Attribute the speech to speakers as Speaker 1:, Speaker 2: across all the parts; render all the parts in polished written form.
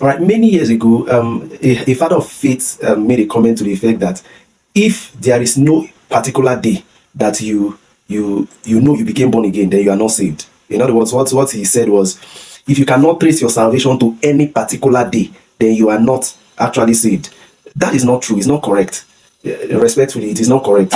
Speaker 1: All right, many years ago, a father of faith made a comment to the effect that if there is no particular day that you know you became born again, then you are not saved. In other words, what he said was, if you cannot trace your salvation to any particular day, then you are not actually saved. That is not true. It's not correct. Respectfully, it is not correct.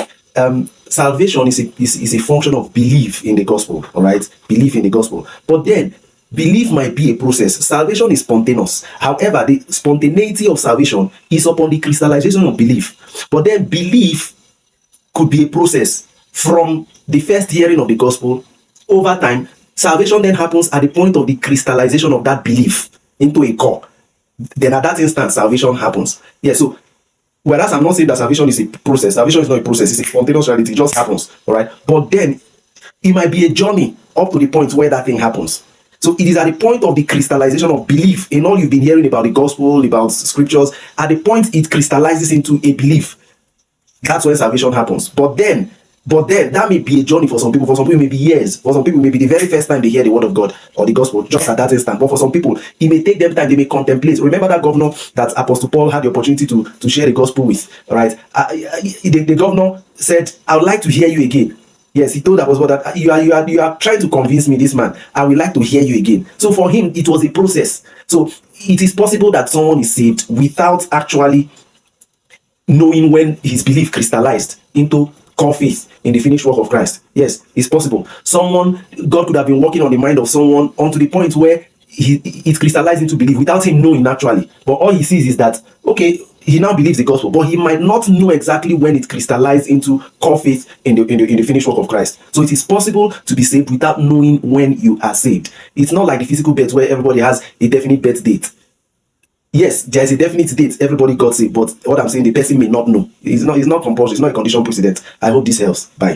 Speaker 1: Salvation is a function of belief in the gospel. All right, belief in the gospel. But then belief might be a process. Salvation is spontaneous. However, the spontaneity of salvation is upon the crystallization of belief. But then belief could be a process from the first hearing of the gospel. Over time, salvation then happens at the point of the crystallization of that belief into a core. Then at that instant, salvation happens. Yeah, so whereas I'm not saying that salvation is a process. Salvation is not a process. It's a spontaneous reality. It just happens. All right. But then it might be a journey up to the point where that thing happens. So it is at the point of the crystallization of belief in all you've been hearing about the gospel, about scriptures. At the point it crystallizes into a belief, that's when salvation happens. But then that may be a journey for some people. For some people, it may be years. For some people, maybe the very first time they hear the word of God or the gospel, just at that instant. But for some people, it may take them time. They may contemplate. Remember that governor that Apostle Paul had the opportunity to share the gospel with, right? The governor said, "I would like to hear you again." Yes, he told Apostle Paul that you are trying to convince me, this man. I would like to hear you again. So for him, it was a process. So it is possible that someone is saved without actually knowing when his belief crystallized into core faith in the finished work of Christ. Yes, it's possible. God could have been working on the mind of someone onto the point where it crystallized into belief without him knowing naturally. But all he sees is that, okay, he now believes the gospel, but he might not know exactly when it crystallized into core faith in the finished work of Christ. So it is possible to be saved without knowing when you are saved. It's not like the physical birth where everybody has a definite birth date. Yes, there is a definite date everybody got saved, but what I'm saying, the person may not know. It's not compulsory. It's not a condition precedent. I hope this helps. Bye.